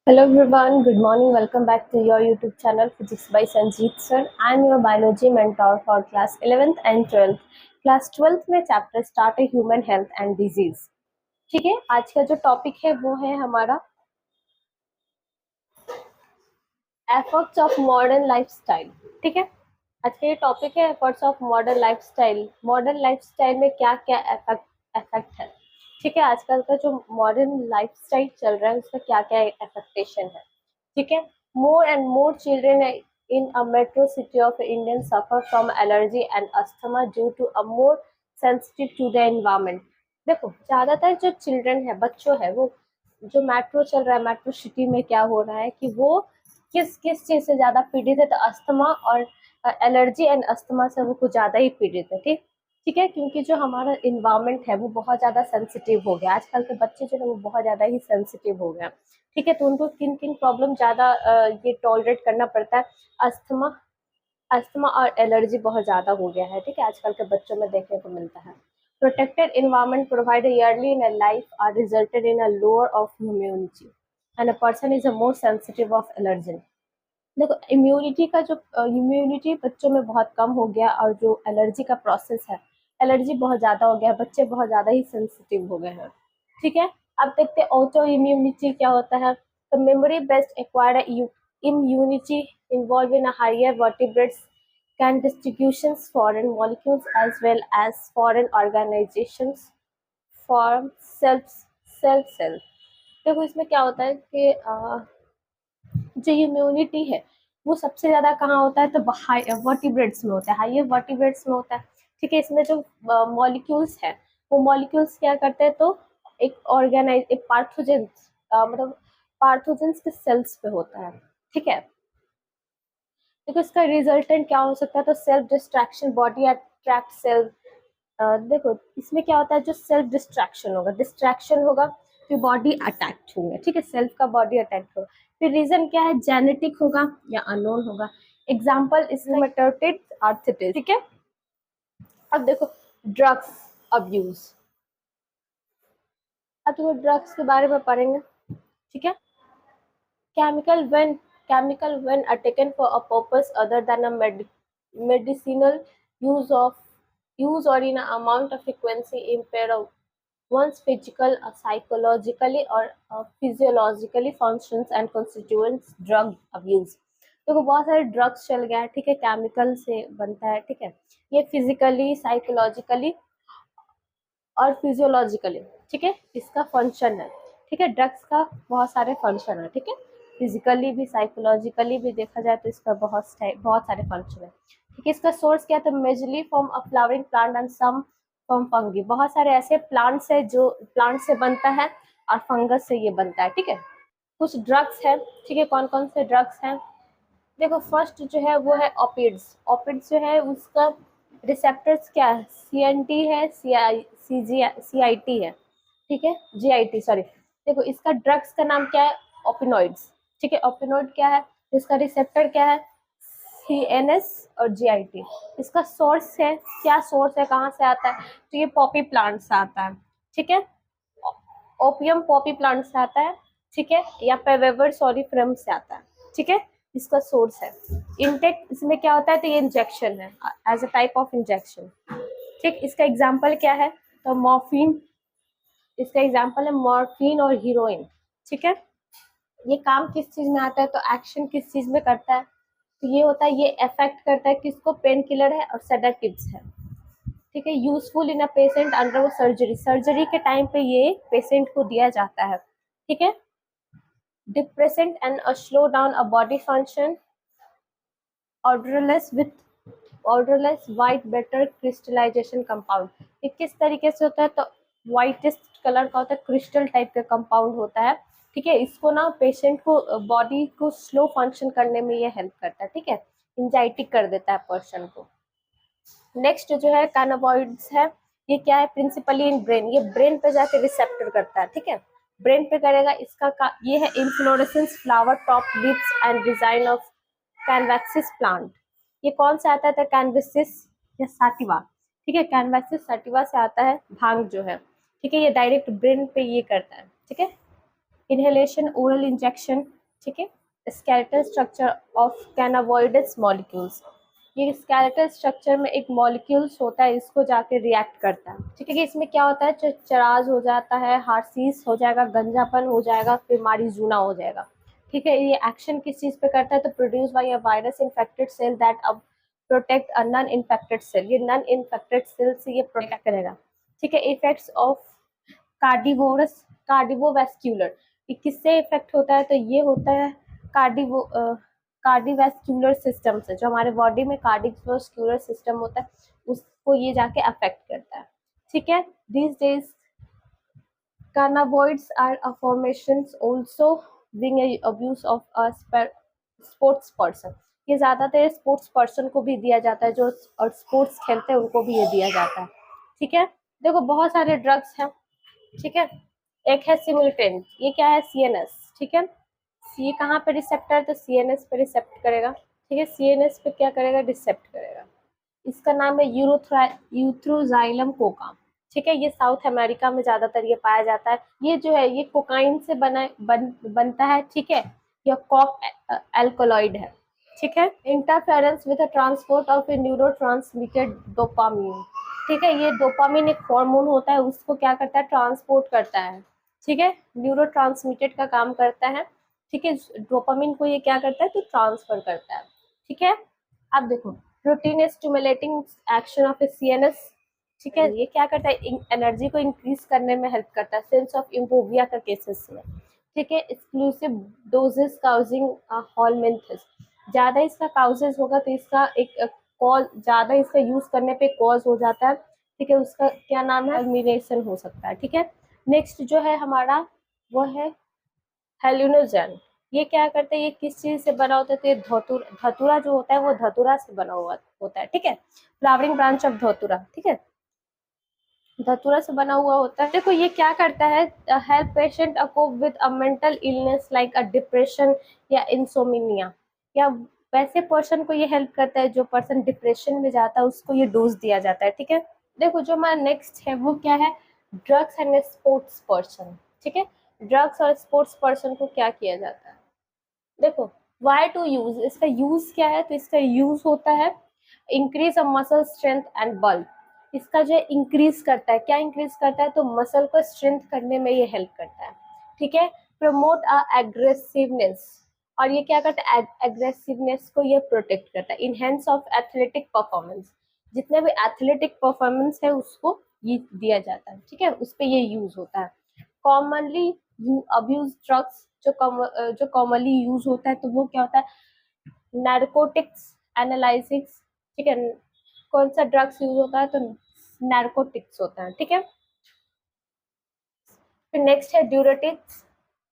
Hello everyone, good morning. Welcome back to your YouTube channel Physics by Sanjeet Sir. I am your biology mentor for class 11th and 12th. Class 12th में chapter start है human health and disease. ठीक है, आज का जो topic है वो है हमारा एफर्ट्स ऑफ मॉडर्न लाइफस्टाइल। ठीक है, आज का ये टॉपिक है efforts of modern lifestyle. Modern lifestyle में क्या क्या इफेक्ट है। ठीक है, आजकल का जो मॉडर्न लाइफस्टाइल चल रहा है उसका क्या क्या इफेक्टेशन है। ठीक है, more and more children in a metro city of India suffer from allergy and asthma due to a more sensitive to the environment। देखो, ज्यादातर जो चिल्ड्रन है, बच्चों है, वो जो मेट्रो चल रहा है, मेट्रो सिटी में क्या हो रहा है कि वो किस किस चीज से ज्यादा पीड़ित है, तो अस्थमा और एलर्जी एंड अस्थमा से वो कुछ ज्यादा ही पीड़ित है। ठीक ठीक है, क्योंकि जो हमारा इन्वायरमेंट है वो बहुत ज्यादा सेंसिटिव हो गया। आजकल के बच्चे जो है वो बहुत ज्यादा ही सेंसिटिव हो गया। ठीक है, तो उनको किन किन प्रॉब्लम ज्यादा ये टॉलरेट करना पड़ता है। अस्थमा अस्थमा और एलर्जी बहुत ज्यादा हो गया है। ठीक है, आजकल के बच्चों में देखने को मिलता है। Protected environment provided early in a life are resulted in a lower of immunity and a person is a more sensitive of allergy. देखो, इम्यूनिटी का जो इम्यूनिटी बच्चों में बहुत कम हो गया और जो एलर्जी का प्रोसेस है, एलर्जी बहुत ज़्यादा हो गया है, बच्चे बहुत ज़्यादा ही सेंसिटिव हो गए हैं। ठीक है, अब देखते हैं ऑटो इम्यूनिटी क्या होता है। तो memory based acquired immunity involved in a higher vertebrates can distributions foreign molecules as well as foreign organizations form self। देखो, इसमें क्या होता है कि जो इम्यूनिटी है वो सबसे ज्यादा कहाँ होता है, तो वर्टिब्रेट्स में होता है, हाइयर वर्टिब्रेट्स में होता है। ठीक है, इसमें जो मॉलिक्यूल्स है वो मॉलिक्यूल्स क्या करते हैं, तो एक पार्थोजेंस मतलब पार्थोजेंस के सेल्स पे होता है। ठीक है, देखो इसका रिजल्टेंट क्या हो सकता है, तो self distraction, body attract self. देखो इसमें क्या होता है, जो सेल्फ डिस्ट्रैक्शन होगा फिर बॉडी अटैक्ट होंगे। ठीक है, सेल्फ का बॉडी अटैक्ट होगा। फिर रीजन क्या है, जेनेटिक होगा या अननोन होगा। Example is rheumatoid arthritis. ठीक है, अब देखो ड्रग्स अब्यूज। अब देखो ड्रग्स के बारे में पढ़ेंगे। ठीक है, chemical when chemical when are taken for a purpose other than a medicinal use of use or in an amount of frequency impair of one's physical, psychologically or physiologically functions and constituents drug abuse। देखो बहुत सारे drugs चल गया है। ठीक है, chemical से बनता है। ठीक है, ये फिजिकली, साइकोलॉजिकली और फिजियोलॉजिकली, ठीक है, इसका फंक्शन है। ठीक है, ड्रग्स का बहुत सारे फंक्शन है। ठीक है, फिजिकली भी साइकोलॉजिकली भी देखा जाए तो इसका बहुत सारे फंक्शन है। ठीक है, इसका सोर्स क्या था, majorly from a flowering plant and some from fungi. बहुत सारे ऐसे प्लांट्स है जो प्लांट से बनता है और फंगस से ये बनता है। ठीक है, कुछ ड्रग्स है। ठीक है, कौन कौन से ड्रग्स हैं, देखो फर्स्ट जो है वो है ओपिड्स। ओपिड्स जो है उसका रिसेप्टर्स क्या है, सीएनटी है, सीआईटी है। ठीक है, जीआईटी सॉरी। देखो इसका ड्रग्स का नाम क्या है, ओपिनॉइड्स। ठीक है, ओपिनॉइड क्या है, इसका रिसेप्टर क्या है, सीएनएस और जीआईटी। इसका सोर्स है, क्या सोर्स है, कहाँ से आता है, तो ये पॉपी प्लांट से आता है। ठीक है, ओपियम पॉपी प्लांट से आता है। ठीक है, या पेवेवर सॉरीफ्रम से आता है। ठीक है, इसका सोर्स है। इनटेक इसमें क्या होता है, तो ये इंजेक्शन है, as a type of injection. ठीक, इसका एग्जाम्पल क्या है, तो मॉर्फिन। इसका एग्जाम्पल है मॉर्फिन और हीरोइन। ठीक है, ये काम किस चीज में आता है, तो एक्शन किस चीज में करता है, तो ये होता है, ये इफेक्ट करता है किसको, पेन किलर है और सेडेटिव्स है। ठीक है, useful in a patient under वो सर्जरी। सर्जरी के टाइम पे ये पेशेंट को दिया जाता है। ठीक है, depressant and slow down a body function, odourless with odourless white better crystallization compound. ये किस तरीके से होता है, तो व्हाइटेस्ट कलर का होता है, क्रिस्टल टाइप का कंपाउंड होता है। ठीक है, इसको ना पेशेंट को बॉडी को स्लो फंक्शन करने में ये हेल्प करता है। ठीक है, एंजाइटिक कर देता है पर्सन को। नेक्स्ट जो है कैनाबॉइड्स है। ये क्या है, प्रिंसिपली इन ब्रेन, ये ब्रेन पे जाके रिसेप्टर करता है। ठीक है, ब्रेन पे करेगा। ये है inflorescence flower top lips and design of cannabis plant. ये कौन सा आता है, कैनवैक्सिस या साटिवा। ठीक है, कैनवैक्सिस साटिवा से आता है भांग जो है। ठीक है, ये डायरेक्ट ब्रेन पे ये करता है। ठीक है, इनहेलेशन, ओरल इंजेक्शन, ठीक है। स्केलेटल स्ट्रक्चर ऑफ कैनाबोइडस मॉलिक्यूल्स, ये स्केलेटल स्ट्रक्चर में एक मॉलिक्यूल्स होता है, इसको जाके रिएक्ट करता है। ठीक है कि इसमें क्या होता है, चराज हो जाता है, हार्सीस हो जाएगा, गंजापन हो जाएगा, फिर मारिजुना हो जाएगा। ठीक है, ये एक्शन किस चीज पे करता है, तो produce by a virus infected cell that अब protect a non infected cell, ये नॉन इन्फेक्टेड सेल से ये प्रोटेक्ट करेगा। ठीक है, इफेक्ट्स ऑफ कार्डिवोरस कार्डिवोवैस्कुलर, ये किससे इफेक्ट होता है, तो ये होता है कार्डिवैस्कुलर सिस्टम से, जो हमारे बॉडी में कार्डिवैस्कुलर सिस्टम होता है उसको ये जाके अफेक्ट करता है। ठीक है, these days cannabinoids are a formations also being a abuse of a sports person, ये ज्यादातर स्पोर्ट्स पर्सन को भी दिया जाता है, जो और स्पोर्ट्स खेलते हैं उनको भी ये दिया जाता है। ठीक है, देखो बहुत सारे ड्रग्स हैं। ठीक है, एक है सिमुलेटेंट, ये क्या है, सीएनएस। ठीक है, ये कहाँ पे रिसेप्टर, तो सीएनएस पे रिसेप्ट करेगा। ठीक है, सीएनएस पे क्या करेगा, रिसेप्ट करेगा। इसका नाम है यूथ्रोजाइलम कोका। ठीक है, ये साउथ अमेरिका में ज्यादातर ये पाया जाता है। ये जो है ये कोकाइन से बनता है। ठीक है, यह कॉक एल्कोलॉइड है। ठीक है, interference with transport of A neurotransmitter dopamine. ठीक है, ये डोपामीन एक हार्मोन होता है, उसको क्या करता है, ट्रांसपोर्ट करता है। ठीक है, न्यूरोट्रांसमीटर का काम करता है। ठीक है, डोपामीन को ये क्या करता है, तो ट्रांसफर करता है। ठीक है, अब देखो protein stimulating action of CNS. ठीक है, ये क्या करता है, एनर्जी को इंक्रीज करने में हेल्प करता है, सेंस ऑफ इम्पोविया का केसेस में। ठीक है, एक्सक्लूसिव डोजेस काउजिंग हॉलमेंथस, ज्यादा इसका काउजेस होगा तो इसका एक कॉज, ज्यादा इसका यूज करने पे कॉज हो जाता है। ठीक है, उसका क्या नाम है, अल्मिनेशन हो सकता है। ठीक है, नेक्स्ट जो है हमारा वो है हेलुनोजन। ये क्या करते हैं, ये किस चीज से बना होता है, तो ये धतूरा जो होता है वो धतूरा से बना हुआ होता है। ठीक है, फ्लावरिंग ब्रांच ऑफ धतूरा। ठीक है, धतूरा से बना हुआ होता है। देखो ये क्या करता है, help patient cope with a mental illness like a depression या इंसोमिनिया, या वैसे पर्सन को ये हेल्प करता है जो पर्सन डिप्रेशन में जाता है, उसको ये डोज दिया जाता है। ठीक है, देखो जो हमारा नेक्स्ट है वो क्या है, ड्रग्स एंड स्पोर्ट्स पर्सन। ठीक है, ड्रग्स और स्पोर्ट्स पर्सन को क्या किया जाता है, देखो वाई टू यूज, इसका यूज क्या है, तो इसका यूज होता है increase of muscle strength and bulk. इसका जो इंक्रीज करता है, क्या इंक्रीज करता है, तो मसल को स्ट्रेंथ करने में ये हेल्प करता है। ठीक है, प्रमोट अ एग्रेसिवनेस, और ये क्या करता है, एग्रेसिवनेस को ये प्रोटेक्ट करता है। इनहेंस ऑफ एथलेटिक परफॉर्मेंस, जितने भी एथलेटिक परफॉर्मेंस है उसको ये दिया जाता है। ठीक है, उस पर ये यूज होता है। कॉमनली यू अब्यूज ड्रग्स, जो कॉमनली यूज होता है तो वो क्या होता है, नारकोटिक्स एनालिसिस। ठीक है, कौन सा ड्रग्स यूज होता है, तो नारकोटिक्स होता है। ठीक है, फिर नेक्स्ट है ड्यूरेटिक्स,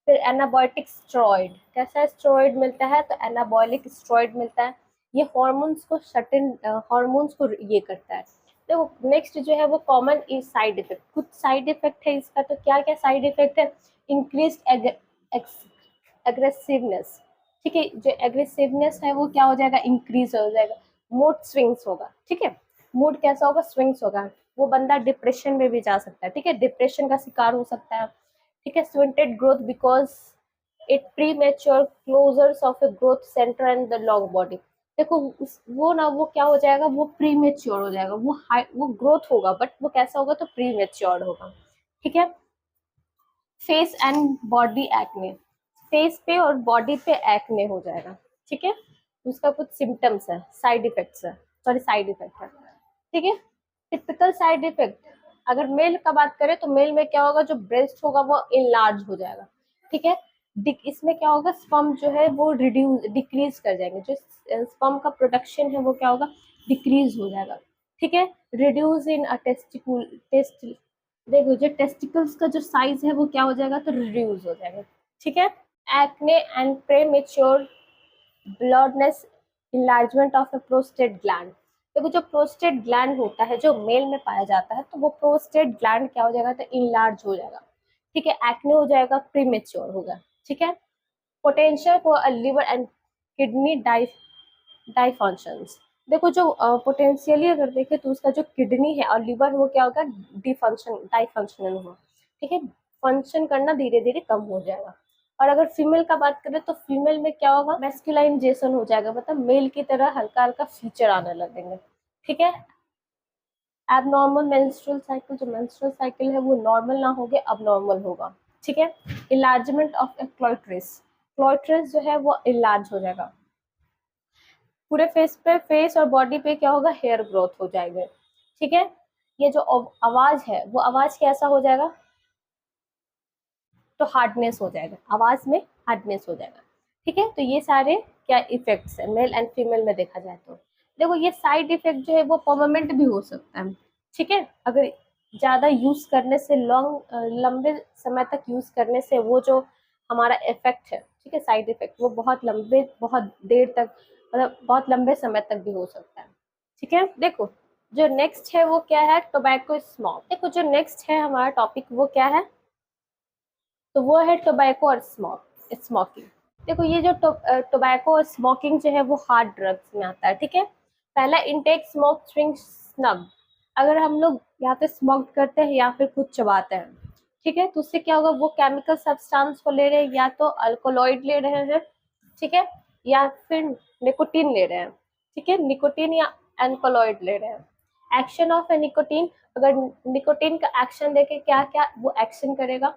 फिर एनाबॉलिक स्टेरॉइड। कैसा स्टेरॉइड मिलता है, तो एनाबॉलिक स्टेरॉइड मिलता है। ये हॉर्मोन्स को सर्टेन हॉर्मोन्स को ये करता है। देखो नेक्स्ट जो है वो कॉमन इज साइड इफेक्ट, कुछ साइड इफेक्ट है इसका, तो क्या क्या साइड इफेक्ट है, इंक्रीज एग्रेसिवनेस। ठीक है, जो एग्रेसिवनेस है वो क्या हो जाएगा, इंक्रीज हो जाएगा। मूड स्विंग्स होगा। ठीक है, मूड कैसा होगा, स्विंग्स होगा, वो बंदा डिप्रेशन में भी जा सकता है। ठीक है, डिप्रेशन का शिकार हो सकता है। ठीक है, stunted growth because it pre mature closures of a growth centre and the long body. देखो वो ना वो क्या हो जाएगा, वो प्री मेच्योर हो जाएगा, वो ग्रोथ होगा बट वो कैसा होगा, तो प्री मेच्योर होगा। ठीक है, face and body acne, face पे और बॉडी पे एक्ने हो जाएगा। ठीक है, उसका कुछ सिम्टम्स है, साइड इफेक्ट्स है, सॉरी साइड इफेक्ट है। ठीक है, टिपिकल साइड इफेक्ट, अगर मेल का बात करें तो मेल में क्या होगा, जो ब्रेस्ट होगा वो इनलार्ज हो जाएगा। ठीक है, इसमें क्या होगा, स्पर्म जो है वो रिड्यूस डिक्रीज कर जाएंगे, जो स्पर्म का प्रोडक्शन है वो क्या होगा, डिक्रीज हो जाएगा। ठीक है, रिड्यूस इन अ टेस्ट, देखो जो टेस्टिकल्स का जो साइज है वो क्या हो जाएगा, तो रिड्यूस हो जाएगा। ठीक है, acne and premature baldness, enlargement of a prostate gland. देखो जो प्रोस्टेट ग्लैंड होता है जो मेल में पाया जाता है, तो वो प्रोस्टेट ग्लैंड क्या हो जाएगा, तो इनलार्ज हो जाएगा। ठीक है, एक्ने हो जाएगा, प्रीमेच्योर होगा। ठीक है, potential for liver and kidney dysfunctions, देखो जो पोटेंशियली अगर देखें तो उसका जो किडनी है और लिवर वो क्या होगा, डिफंक्शन डाइफंक्शनल होगा। ठीक है, फंक्शन करना धीरे धीरे कम हो जाएगा। और अगर फीमेल का बात करें तो फीमेल में क्या होगा, मैस्कुलाइजेशन हो जाएगा, मतलब मेल की तरह हल्का हल्का फीचर आने लगेंगे। ठीक है, एबनॉर्मल मेंस्ट्रुअल साइकिल, जो मेंस्ट्रुअल साइकिल है वो नॉर्मल ना होगे, अब नॉर्मल होगा। ठीक है, इलार्जमेंट ऑफ ए क्लोइट्रिस, क्लोइट्रिस जो है वो इलार्ज हो जाएगा। पूरे फेस पे, फेस और बॉडी पे क्या होगा, हेयर ग्रोथ हो जाएगा। ठीक है, ये जो आवाज है वो आवाज कैसा हो जाएगा, तो हार्डनेस हो जाएगा, आवाज में हार्डनेस हो जाएगा। ठीक है, तो ये सारे क्या इफेक्ट्स है मेल एंड फीमेल में देखा जाए तो। देखो ये साइड इफेक्ट जो है वो परमानेंट भी हो सकता है। ठीक है, अगर ज्यादा यूज करने से, लंबे समय तक यूज करने से वो जो हमारा इफेक्ट है, ठीक है, साइड इफेक्ट, वो बहुत लंबे, बहुत देर तक, मतलब बहुत लंबे समय तक भी हो सकता है। ठीक है, देखो जो नेक्स्ट है वो क्या है, टोबैको स्मोक। देखो जो नेक्स्ट है हमारा टॉपिक वो क्या है, तो वो है टोबैको और स्मोकिंग। देखो ये जो टोबैको और स्मोकिंग जो है वो हार्ड ड्रग्स में आता है। ठीक है, पहला इनटेक स्मोक ड्रिंक स्नग, अगर हम लोग या तो स्मोक करते हैं या फिर कुछ चबाते हैं, ठीक है, तो उससे क्या होगा, वो केमिकल सब्सटेंस को ले रहे हैं, या तो अल्कोलॉइड ले रहे हैं, ठीक है, या फिर निकोटीन ले रहे हैं। ठीक है, निकोटीन या अल्कोलॉइड ले रहे हैं। एक्शन ऑफ ए निकोटीन, अगर निकोटीन का एक्शन देखे क्या क्या वो एक्शन करेगा,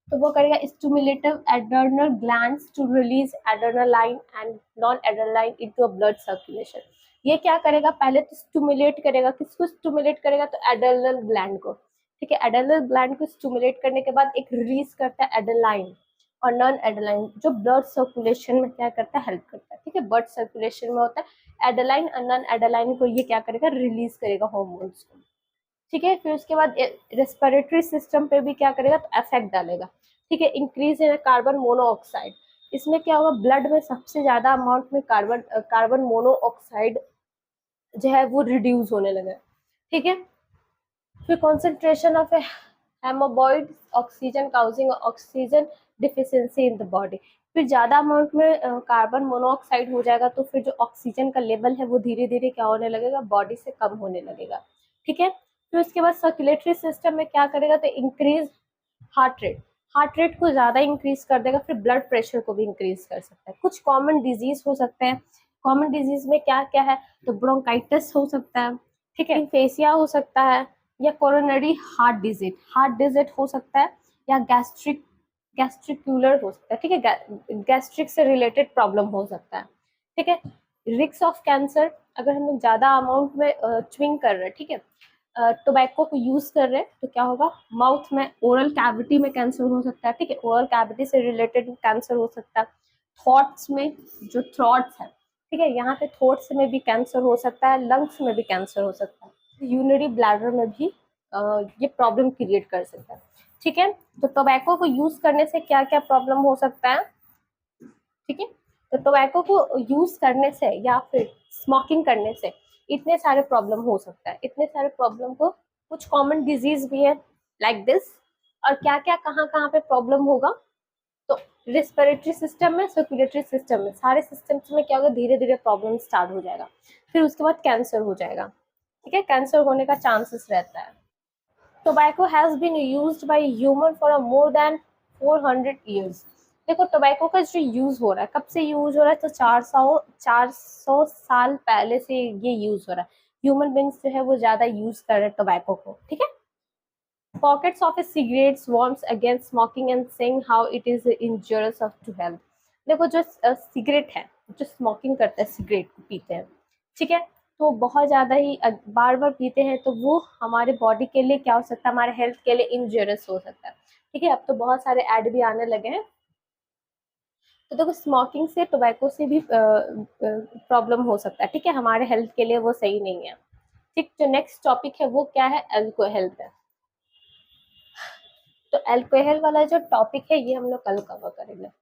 तो वो करेगा stimulative adrenal glands to release adrenaline and non adrenaline into a blood circulation. ये क्या करेगा, पहले तो स्टिमुलेट करेगा, किसको स्टिमुलेट करेगा, तो एड्रेनल ग्लैंड को। ठीक है, एड्रेनल ग्लैंड को स्टिमुलेट करने के बाद एक रिलीज करता है एड्रेनालाइन और नॉन एड्रेनालाइन, जो ब्लड सर्कुलेशन में क्या करता है, हेल्प करता है। ठीक है, ब्लड सर्कुलेशन में होता है एड्रेनालाइन और नॉन एड्रेनालाइन को ये क्या करेगा, रिलीज करेगा हार्मोन्स को। ठीक है, फिर उसके बाद रेस्पिरेटरी सिस्टम पे भी क्या करेगा, तो इफेक्ट डालेगा। ठीक है, इंक्रीज इन कार्बन मोनोऑक्साइड, इसमें क्या होगा, ब्लड में सबसे ज्यादा अमाउंट में कार्बन मोनोऑक्साइड जो है वो रिड्यूस होने लगा। ठीक है, फिर कॉन्सेंट्रेशन ऑफ हेमोबॉइड oxygen causing oxygen deficiency in the body, फिर ज्यादा अमाउंट में कार्बन मोनोऑक्साइड हो जाएगा, तो फिर जो ऑक्सीजन का लेवल है वो धीरे धीरे क्या होने लगेगा, बॉडी से कम होने लगेगा। ठीक है, फिर उसके बाद सर्कुलेटरी सिस्टम में क्या करेगा, तो increase heart rate, heart rate को ज्यादा इंक्रीज कर देगा, फिर ब्लड प्रेशर को भी इंक्रीज कर सकता है। कुछ कॉमन डिजीज हो सकते हैं, कॉमन डिजीज में क्या क्या है, तो ब्रोंकाइटिस हो सकता है, ठीक है, फेसिया हो सकता है, या कोरोनरी हार्ट डिजीज हो सकता है, या गैस्ट्रिकुलर हो सकता है। ठीक है, गैस्ट्रिक से रिलेटेड प्रॉब्लम हो सकता है। ठीक है, रिस्क ऑफ कैंसर, अगर हम लोग ज्यादा अमाउंट में च्विंग कर रहे हैं, ठीक है, टोबैको को यूज कर रहे हैं, तो क्या होगा, माउथ में, ओरल कैविटी में कैंसर हो सकता है। ठीक है, ओरल कैविटी से रिलेटेड कैंसर हो सकता है। थॉट्स में, जो थ्रॉट्स है, ठीक है, यहाँ पे थ्रोट्स में भी कैंसर हो सकता है, लंग्स में भी कैंसर हो सकता है, यूरिनरी ब्लैडर में भी ये प्रॉब्लम क्रिएट कर सकता है। ठीक है, तो टोबैको को यूज करने से क्या क्या प्रॉब्लम हो सकता है। ठीक है, तो टोबैको को यूज करने से या फिर स्मोकिंग करने से इतने सारे प्रॉब्लम हो सकता है, इतने सारे प्रॉब्लम को, कुछ कॉमन डिजीज भी है लाइक दिस, और क्या क्या कहाँ कहाँ पे प्रॉब्लम होगा, तो रेस्पिरेटरी सिस्टम में, सर्कुलेटरी सिस्टम में, सारे सिस्टम्स में क्या होगा, धीरे धीरे प्रॉब्लम स्टार्ट हो जाएगा, फिर उसके बाद कैंसर हो जाएगा। ठीक है, कैंसर होने का चांसेस रहता है। Tobacco has been used by human for more than 400 years. देखो टोबैको का जो यूज हो रहा है, कब से यूज हो रहा है, तो 400 साल पहले से ये यूज हो रहा है। ह्यूमन बींग्स जो है वो ज्यादा यूज कर रहे हैं टोबैको को। ठीक है, pockets of a cigarettes warns against smoking and saying how it is injurious of to health। देखो जो सिगरेट है, जो स्मोकिंग करते हैं, सिगरेट को पीते हैं, ठीक है, तो बहुत ज्यादा ही बार बार पीते हैं, तो वो हमारे बॉडी के लिए क्या हो सकता है, हमारे हेल्थ के लिए इंजरियस हो सकता है। ठीक है, अब तो बहुत सारे ऐड भी आने लगे हैं। तो देखो स्मोकिंग से, टोबैको से भी प्रॉब्लम हो सकता है। ठीक है, हमारे हेल्थ के लिए वो सही नहीं है। ठीक, जो नेक्स्ट टॉपिक है वो क्या है, अल्कोहल है। तो अल्कोहल वाला जो टॉपिक है ये हम लोग कल कवर करेंगे।